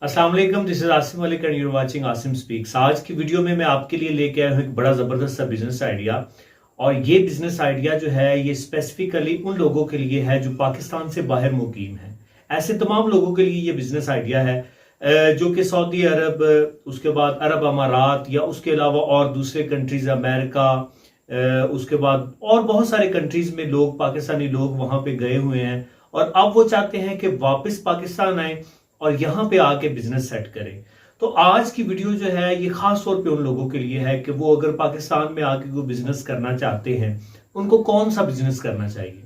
अस्सलाम वालेकुम, this is Asim Malik and you are watching Asim speaks. आज की वीडियो में मैं आपके लिए लेके आया हूँ एक बड़ा ज़बरदस्त सा बिजनेस आइडिया। और ये बिजनेस आइडिया जो है ये स्पेसिफिकली उन लोगों के लिए है जो पाकिस्तान से बाहर मुकीम है। ऐसे तमाम लोगों के लिए ये बिजनेस आइडिया है जो कि सऊदी अरब, उसके बाद अरब अमारात या उसके अलावा और दूसरे कंट्रीज, अमेरिका, उसके बाद और बहुत सारे कंट्रीज में लोग, पाकिस्तानी लोग वहां पे गए हुए हैं और अब वो चाहते हैं कि वापस पाकिस्तान आए और यहां पे आके बिजनेस सेट करें। तो आज की वीडियो जो है ये खास तौर पे उन लोगों के लिए है कि वो अगर पाकिस्तान में आके कोई बिजनेस करना चाहते हैं, उनको कौन सा बिजनेस करना चाहिए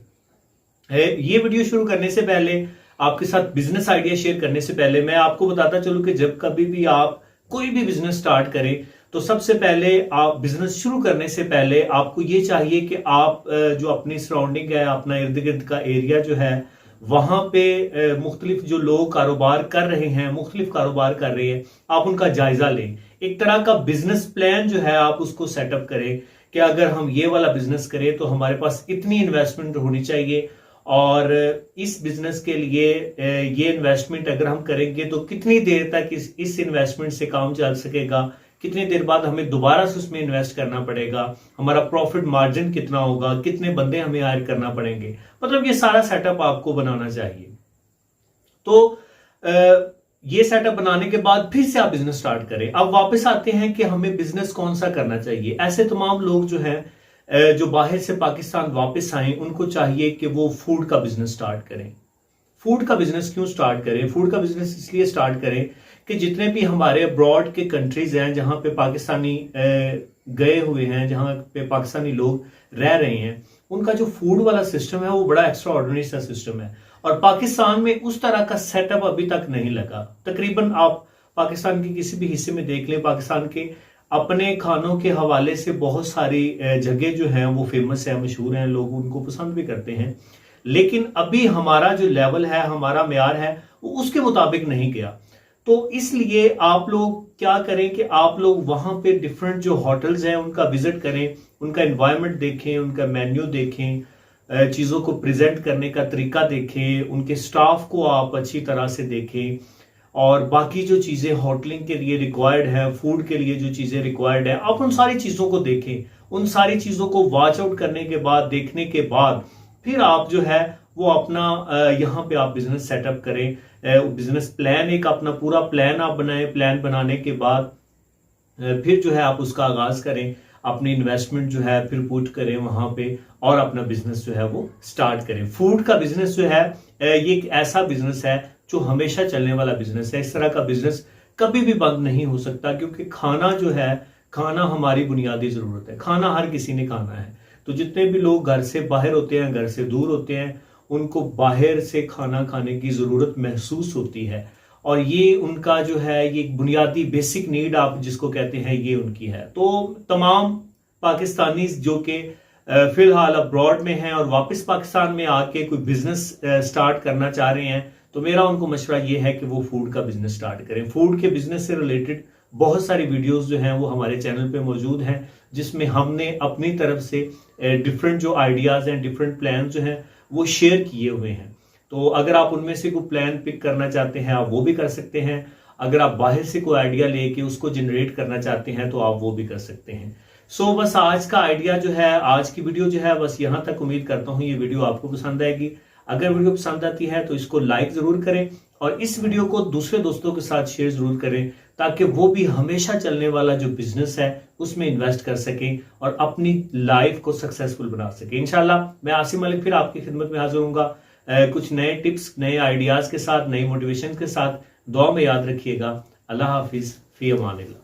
है। ये वीडियो शुरू करने से पहले, आपके साथ बिजनेस आइडिया शेयर करने से पहले, मैं आपको बताता चलूं कि जब कभी भी आप कोई भी बिजनेस स्टार्ट करें तो सबसे पहले आप बिजनेस शुरू करने से पहले आपको ये चाहिए कि आप जो अपनी सराउंडिंग है, अपना इर्द गिर्द का एरिया जो है, वहां पे मुख्तलिफ जो लोग कारोबार कर रहे हैं, मुख्तलिफ कारोबार कर रहे हैं, आप उनका जायजा लें। एक तरह का बिजनेस प्लान जो है आप उसको सेटअप करें कि अगर हम ये वाला बिजनेस करें तो हमारे पास इतनी इन्वेस्टमेंट होनी चाहिए और इस बिजनेस के लिए ये इन्वेस्टमेंट अगर हम करेंगे तो कितनी देर तक इस इन्वेस्टमेंट से काम चल सकेगा, कितनी देर बाद हमें दोबारा से उसमें इन्वेस्ट करना पड़ेगा, हमारा प्रॉफिट मार्जिन कितना होगा, कितने बंदे हमें हायर करना पड़ेंगे। मतलब ये सारा सेटअप आपको बनाना चाहिए। तो ये सेटअप बनाने के बाद फिर से आप बिजनेस स्टार्ट करें। अब वापस आते हैं कि हमें बिजनेस कौन सा करना चाहिए। ऐसे तमाम लोग जो हैं जो बाहर से पाकिस्तान वापस आए, उनको चाहिए कि वो फूड का बिजनेस स्टार्ट करें। फूड का बिजनेस क्यों स्टार्ट करें? फूड का बिजनेस इसलिए स्टार्ट करें कि जितने भी हमारे अब्रॉड के कंट्रीज हैं जहां पे पाकिस्तानी गए हुए हैं, जहां पे पाकिस्तानी लोग रह रहे हैं, उनका जो फूड वाला सिस्टम है वो बड़ा एक्स्ट्रा ऑर्डिनरी सा सिस्टम है और पाकिस्तान में उस तरह का सेटअप अभी तक नहीं लगा। तकरीबन आप पाकिस्तान के किसी भी हिस्से में देख लें, पाकिस्तान के अपने खानों के हवाले से बहुत सारी जगह जो है वो फेमस है, मशहूर हैं, लोग उनको पसंद भी करते हैं, लेकिन अभी हमारा जो लेवल है, हमारा म्यार है, वो उसके मुताबिक नहीं गया। तो इसलिए आप लोग क्या करें कि आप लोग वहां पे डिफरेंट जो होटल्स हैं उनका विजिट करें, उनका एनवायरनमेंट देखें, उनका मेन्यू देखें, चीजों को प्रेजेंट करने का तरीका देखें, उनके स्टाफ को आप अच्छी तरह से देखें और बाकी जो चीजें होटलिंग के लिए रिक्वायर्ड है, फूड के लिए जो चीजें रिक्वायर्ड है, आप उन सारी चीजों को देखें। उन सारी चीजों को वॉच आउट करने के बाद, देखने के बाद फिर आप जो है वो अपना यहाँ पे आप बिजनेस सेटअप करें। बिजनेस प्लान, एक अपना पूरा प्लान आप बनाएं। प्लान बनाने के बाद फिर जो है आप उसका आगाज करें, अपनी इन्वेस्टमेंट जो है फिर पुट करें वहां पे और अपना बिजनेस जो है वो स्टार्ट करें। फूड का बिजनेस जो है ये एक ऐसा बिजनेस है जो हमेशा चलने वाला बिजनेस है। इस तरह का बिजनेस कभी भी बंद नहीं हो सकता क्योंकि खाना जो है, खाना हमारी बुनियादी जरूरत है। खाना हर किसी ने खाना है। तो जितने भी लोग घर से बाहर होते हैं, घर से दूर होते हैं, उनको बाहर से खाना खाने की जरूरत महसूस होती है और ये उनका जो है ये बुनियादी बेसिक नीड आप जिसको कहते हैं, ये उनकी है। तो तमाम पाकिस्तानी जो कि फिलहाल अब्रॉड में हैं और वापस पाकिस्तान में आके कोई बिजनेस स्टार्ट करना चाह रहे हैं, तो मेरा उनको मशवरा ये है कि वो फूड का बिजनेस स्टार्ट करें। फूड के बिजनेस से रिलेटेड बहुत सारी वीडियोस जो हैं वो हमारे चैनल पे मौजूद हैं, जिसमें हमने अपनी तरफ से डिफरेंट जो आइडियाज हैं, डिफरेंट प्लान जो हैं वो शेयर किए हुए हैं। तो अगर आप उनमें से कोई प्लान पिक करना चाहते हैं आप वो भी कर सकते हैं। अगर आप बाहर से कोई आइडिया लेके उसको जनरेट करना चाहते हैं तो आप वो भी कर सकते हैं। सो बस आज का आइडिया जो है, आज की वीडियो जो है बस यहां तक। उम्मीद करता हूं ये वीडियो आपको पसंद आएगी। अगर वीडियो पसंद आती है तो इसको लाइक जरूर करें और इस वीडियो को दूसरे दोस्तों के साथ शेयर जरूर करें ताकि वो भी हमेशा चलने वाला जो बिजनेस है उसमें इन्वेस्ट कर सकें और अपनी लाइफ को सक्सेसफुल बना सकें। इंशाल्लाह मैं आसिम मलिक फिर आपकी खिदमत में हाजिर होऊंगा कुछ नए टिप्स, नए आइडियाज के साथ, नई मोटिवेशन के साथ। दुआ में याद रखिएगा। अल्लाह हाफिज, फी अमानिल्लाह।